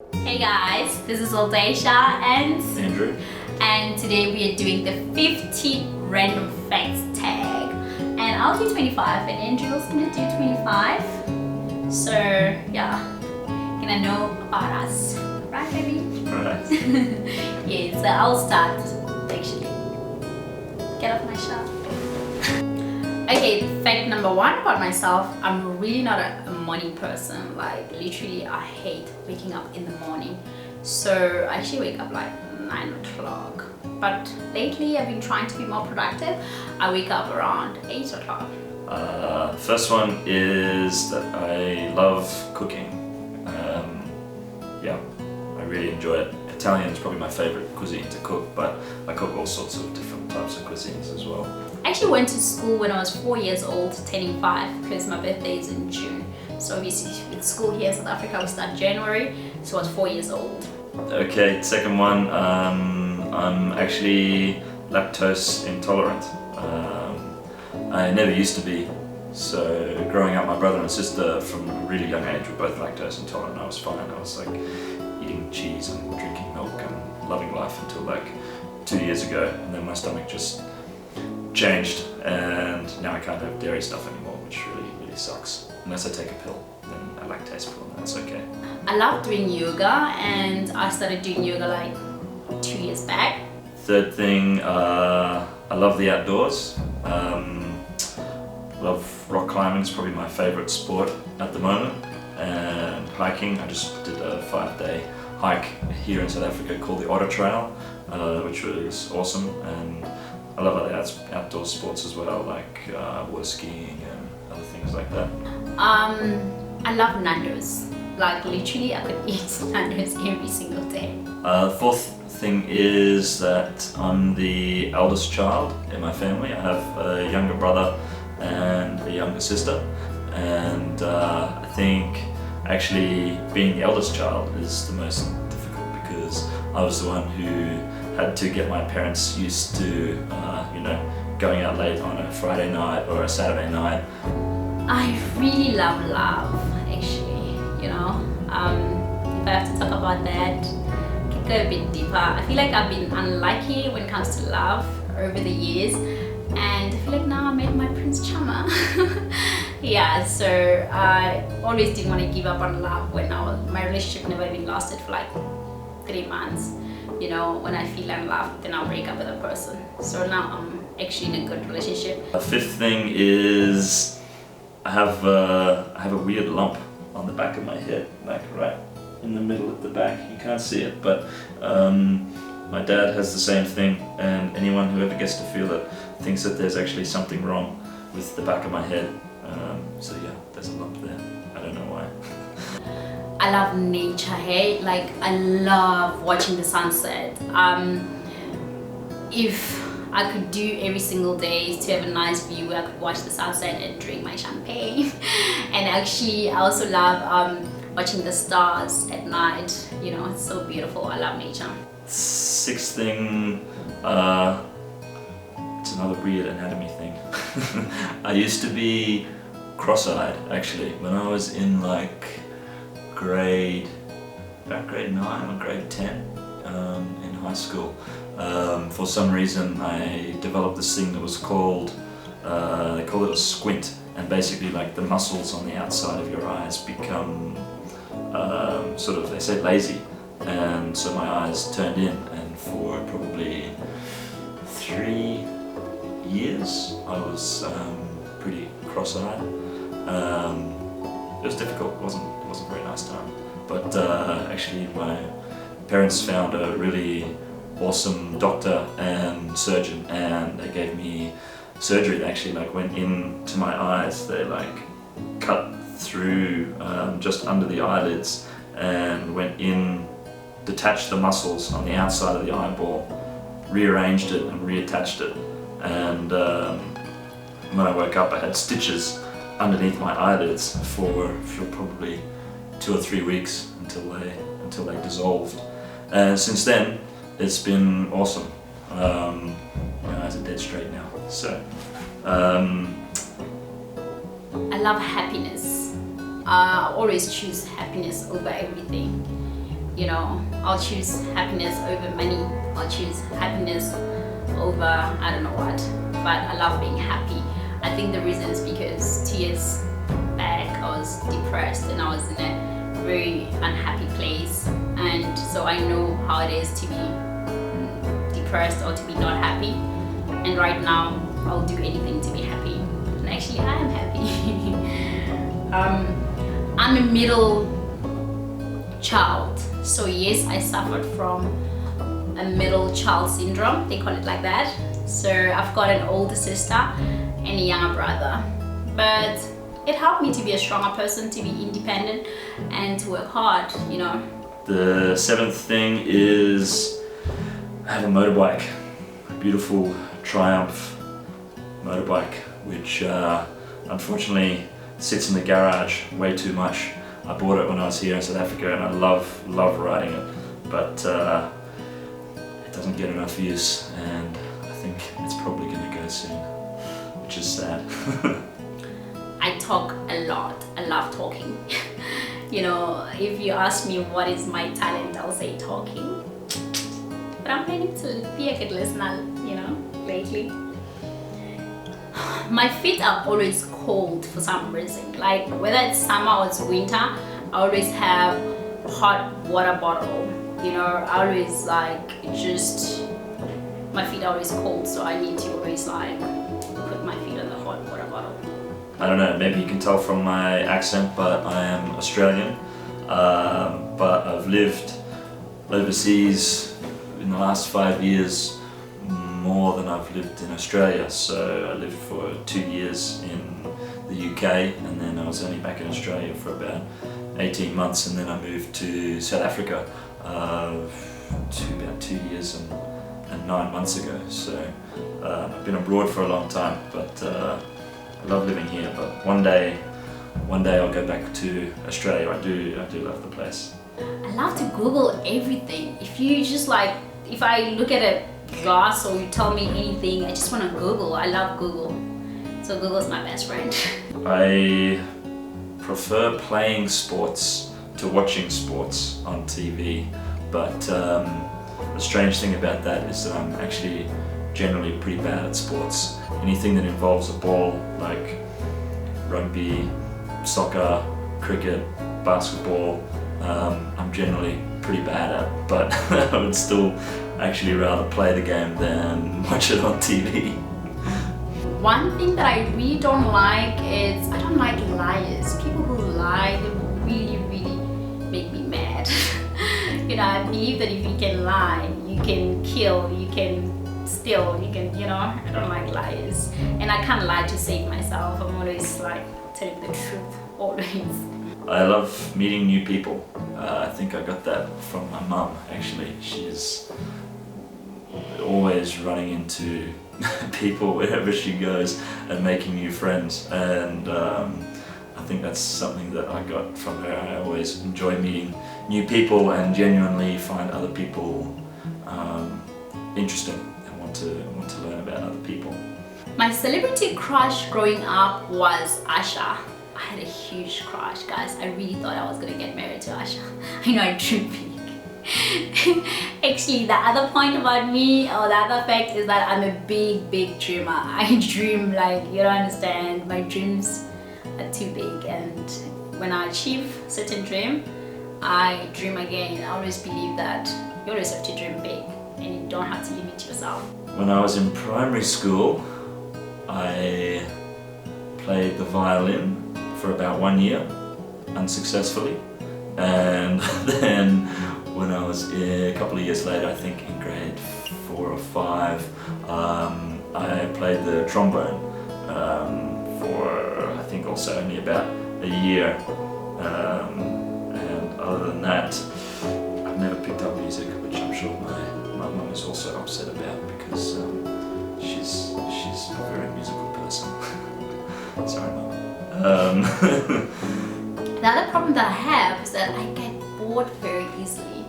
Hey guys, this is Aldecia and Andrew. And today we are doing the 50 random facts tag. And I'll do 25 and Andrew's gonna do 25. So yeah, gonna know about us. Right, baby? Right. Yeah, so I'll start actually. Get off my shot. Okay, fact number one about myself, I'm really not a morning person. Like literally I hate waking up in the morning. So I actually wake up like 9 o'clock. But lately I've been trying to be more productive. I wake up around 8 o'clock. First one is that I love cooking. Yeah, I really enjoy it. Italian is probably my favorite cuisine to cook, but I cook all sorts of different types of cuisines as well. I actually went to school when I was 4 years old, turning 5, because my birthday is in June. So obviously with school here in South Africa we start January, so I was 4 years old. Okay, second one, I'm actually lactose intolerant. I never used to be. So growing up, my brother and sister from a really young age were both lactose intolerant. I was fine. I was like eating cheese and drinking milk and loving life until like 2 years ago, and then my stomach just changed, and now I can't have dairy stuff anymore, which really sucks. Unless I take a pill, then a lactase pill, and that's okay. I love doing yoga, and I started doing yoga like 2 years back. Third thing, I love the outdoors. Love rock climbing, it's probably my favorite sport at the moment. And hiking, I just did a 5-day hike here in South Africa called the Otter Trail, which was awesome. And I love other outdoor sports as well, like water skiing and other things like that. I love Nando's. Like literally I could eat Nando's every single day. Fourth thing is that I'm the eldest child in my family. I have a younger brother and a younger sister, and I think actually being the eldest child is the most difficult because I was the one who had to get my parents used to going out late on a Friday night or a Saturday night. I really love love, actually, you know. If I have to talk about that, I can go a bit deeper. I feel like I've been unlucky when it comes to love over the years, and I feel like now I met my Prince Charmer. Yeah, so I always didn't want to give up on love when my relationship never even lasted for like 3 months. You know, when I feel I'm loved, then I'll break up with a person. So now I'm actually in a good relationship. The fifth thing is I have a weird lump on the back of my head, like right in the middle at the back. You can't see it, but my dad has the same thing, and anyone who ever gets to feel it thinks that there's actually something wrong with the back of my head. So yeah, there's a lump there. I don't know why. I love nature, hey? Like I love watching the sunset. If I could do every single day to have a nice view, I could watch the sunset and drink my champagne. And actually I also love watching the stars at night. You know, it's so beautiful. I love nature. Sixth thing, it's another weird anatomy thing. I used to be cross-eyed actually when I was in like grade 9 or grade 10 in high school. For some reason I developed this thing that was called, they call it a squint, and basically like the muscles on the outside of your eyes become sort of, they say, lazy, and so my eyes turned in, and for probably 3 years I was pretty cross-eyed. It was difficult, it wasn't a very nice time, but actually my parents found a really awesome doctor and surgeon, and they gave me surgery that actually like went into my eyes. They like cut through just under the eyelids and went in, detached the muscles on the outside of the eyeball, rearranged it and reattached it, and when I woke up I had stitches underneath my eyelids for probably 2 or 3 weeks until they dissolved. And since then it's been awesome. My eyes are dead straight now. So I love happiness. I always choose happiness over everything. you know, I'll choose happiness over money. I'll choose happiness over I don't know what, but I love being happy. I think the reason is because 2 years back I was depressed and I was in a very unhappy place, and so I know how it is to be depressed or to be not happy, and right now I'll do anything to be happy, and actually I am happy. I'm a middle child, so yes, I suffered from a middle child syndrome, they call it like that. So I've got an older sister and a younger brother, but it helped me to be a stronger person, to be independent and to work hard, you know. The seventh thing is I have a motorbike, a beautiful Triumph motorbike, which unfortunately sits in the garage way too much. I bought it when I was here in South Africa and I love riding it, but it doesn't get enough use, and I think it's probably going to go soon, which is sad. I talk a lot. I love talking. You know, if you ask me what is my talent, I'll say talking. But I'm planning to be a good listener, you know, lately. My feet are always cold for some reason. Like whether it's summer or it's winter, I always have hot water bottle. You know, I always like just my feet are always cold, so I need to always like put my feet on the hot water bottle. I don't know, maybe you can tell from my accent, but I am Australian. But I've lived overseas in the last 5 years more than I've lived in Australia. So I lived for 2 years in the UK, and then I was only back in Australia for about 18 months, and then I moved to South Africa about 2 years and 9 months ago. So I've been abroad for a long time, but I love living here. But one day I'll go back to Australia. I do love the place. I love to Google everything. If you just like, if I look at a glass or you tell me anything, I just want to Google. I love Google. So Google's my best friend. I prefer playing sports to watching sports on TV, but the strange thing about that is that I'm actually generally pretty bad at sports. Anything that involves a ball, like rugby, soccer, cricket, basketball, I'm generally pretty bad at, but I would still actually rather play the game than watch it on TV. One thing that I really don't like is, I don't like liars. People who lie, they really make me mad. You know, I believe that if you can lie, you can kill, you can steal, you can, you know, I don't like liars. And I can't lie to save myself. I'm always like telling the truth, always. I love meeting new people. I think I got that from my mum, actually. She's always running into people wherever she goes and making new friends, and I think that's something that I got from her. I always enjoy meeting new people and genuinely find other people interesting and want to learn about other people. My celebrity crush growing up was Asha. I had a huge crush, guys. I really thought I was gonna get married to Asha. I know I dream big. Actually, the other point about me, or the other fact, is that I'm a big dreamer. I dream like, you don't understand. My dreams are too big, and when I achieve certain dream, I dream again. I always believe that you always have to dream big, and you don't have to limit yourself. When I was in primary school, I played the violin for about 1 year, unsuccessfully, and then when I was a couple of years later, I think in grade 4 or 5, I played the trombone for I think also only about a year, and other than that, I've never picked up music, which I'm sure my mum is also upset about, because she's a very musical person. Sorry, Mum. The other problem that I have is that I get bored very easily.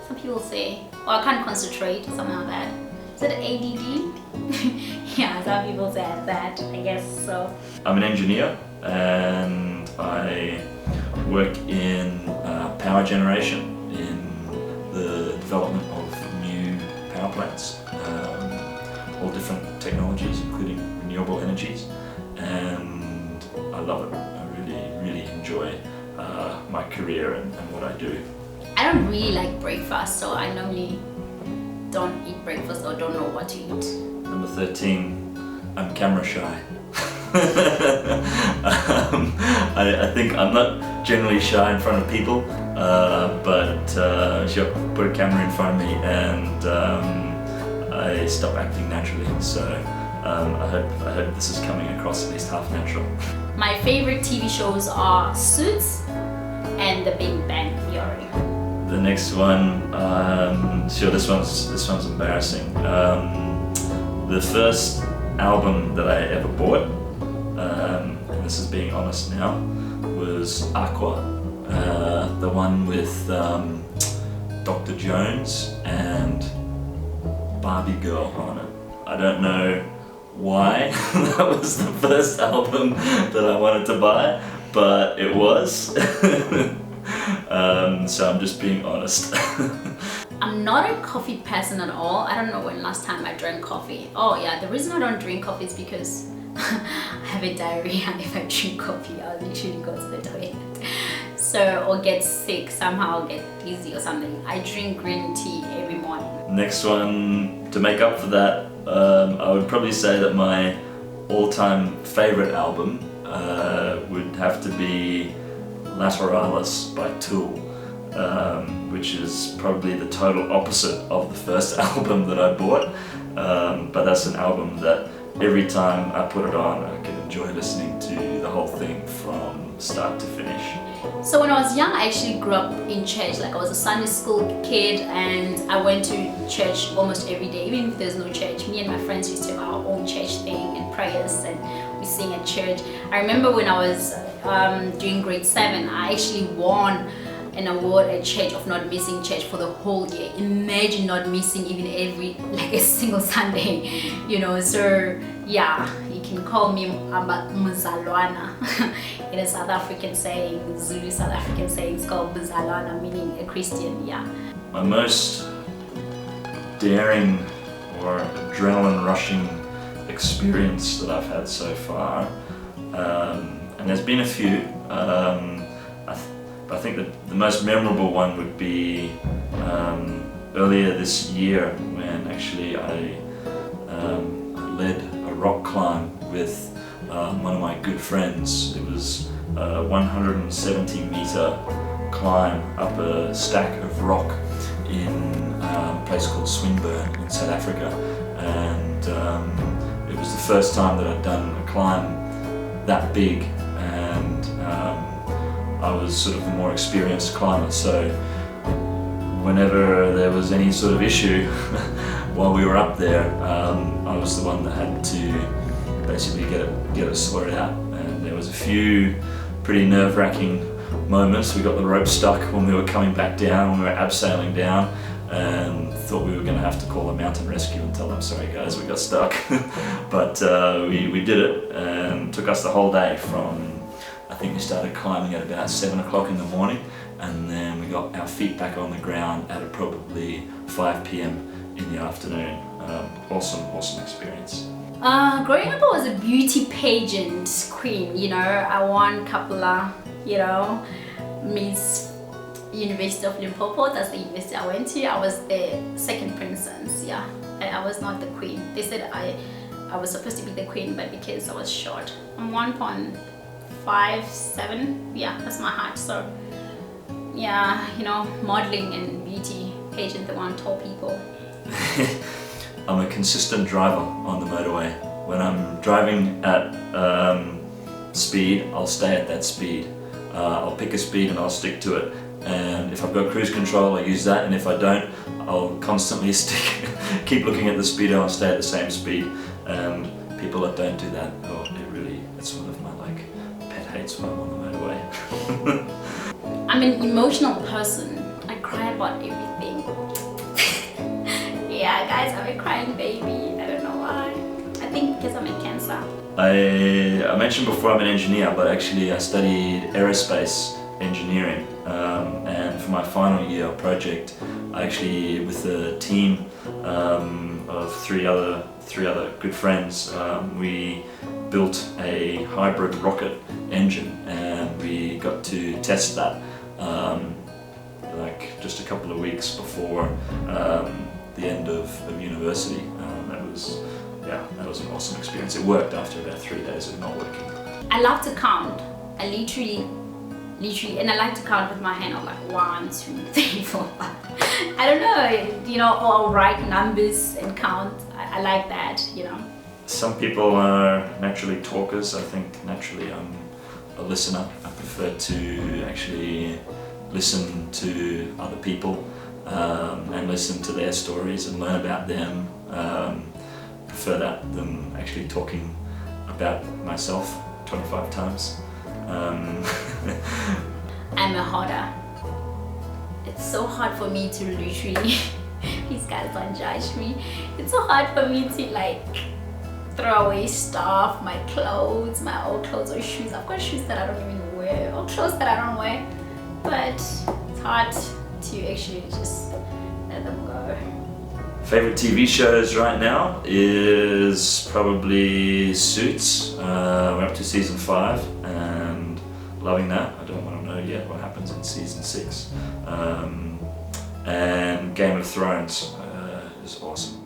Some people say, oh, I can't concentrate, something like that. Is it ADD? Yeah, some people say that, I guess so. I'm an engineer and I work in power generation in career and what I do. I don't really like breakfast, so I normally don't eat breakfast or don't know what to eat. Number 13, I'm camera shy. I think I'm not generally shy in front of people, but she'll put a camera in front of me and I stop acting naturally. So I hope this is coming across at least half natural. My favorite TV shows are Suits and The Big Bang Theory. The next one, sure, this one's embarrassing. The first album that I ever bought, and this is being honest now, was Aqua, the one with Dr. Jones and Barbie Girl on it. I don't know why that was the first album that I wanted to buy, but it was. So I'm just being honest. I'm not a coffee person at all. I don't know when last time I drank coffee. Oh yeah, the reason I don't drink coffee is because I have a diarrhea, and if I drink coffee, I'll literally go to the toilet. So, or get sick, somehow get dizzy or something. I drink green tea every morning. Next one, to make up for that, I would probably say that my all-time favorite album would have to be Lateralis by Tool, which is probably the total opposite of the first album that I bought, but that's an album that every time I put it on I can enjoy listening to the whole thing from start to finish. So when I was young, I actually grew up in church. Like I was a Sunday school kid and I went to church almost every day, even if there's no church. Me and my friends used to have our own church thing and prayers, and we sing at church. I remember when I was doing grade 7, I actually won an award at church of not missing church for the whole year. Imagine not missing even like a single Sunday, you know. So yeah, you can call me Muzalwana. In a South African saying, Zulu South African saying, it's called Muzalwana, meaning a Christian. Yeah. My most daring or adrenaline rushing experience that I've had so far, and there's been a few, I think that the most memorable one would be earlier this year when actually I led a rock climb with one of my good friends. It was a 170 meter climb up a stack of rock in a place called Swinburne in South Africa, and it was the first time that I'd done a climb that big, and I was sort of the more experienced climber, so whenever there was any sort of issue while we were up there, I was the one that had to basically get it sorted out. And there was a few pretty nerve-wracking moments. We got the rope stuck when we were coming back down, when we were abseiling down, and thought we were going to have to call a mountain rescue and tell them, sorry guys, we got stuck. But we did it, and it took us the whole day. From I think we started climbing at about 7 o'clock in the morning, and then we got our feet back on the ground at probably 5 p.m. in the afternoon. Awesome experience. Growing up, I was a beauty pageant queen. You know, I won a couple of, you know, Miss University of Limpopo. That's the university I went to. I was the second princess. Yeah, I was not the queen. They said I was supposed to be the queen, but because I was short, I'm 1.57. Yeah, that's my height. So yeah, you know, modeling and beauty pageant, the one tall people. I'm a consistent driver on the motorway. When I'm driving at speed, I'll stay at that speed. I'll pick a speed and I'll stick to it. And if I've got cruise control, I use that. And if I don't, I'll constantly keep looking at the speedo and stay at the same speed. And people that don't do that, it's one of my pet hates when I'm on the motorway. I'm an emotional person. I cry about everything. Yeah, guys, I'm a crying baby. I don't know why. I think because I'm a Cancer. I mentioned before I'm an engineer, but actually I studied aerospace engineering. And for my final year project, I actually, with a team of three other good friends, we built a hybrid rocket engine, and we got to test that like just a couple of weeks before the end of university. That was an awesome experience. It worked after about 3 days of not working. I love to count. I literally, and I like to count with my hand on like 1, 2, 3, 4, 5. I don't know, you know, or I'll write numbers and count. I like that, you know. Some people are naturally talkers. I think naturally I'm a listener. I prefer to actually listen to other people and listen to their stories and learn about them. Prefer that than actually talking about myself 25 times. I'm a hoarder. It's so hard for me to literally, these guys don't judge me. It's so hard for me to like throw away stuff, my clothes, my old clothes or shoes. I've got shoes that I don't even wear or clothes that I don't wear. But it's hard to actually just let them go. Favorite TV shows right now is probably Suits. We're up to season 5 and loving that. I don't want to know yet what happens in season 6. And Game of Thrones is awesome.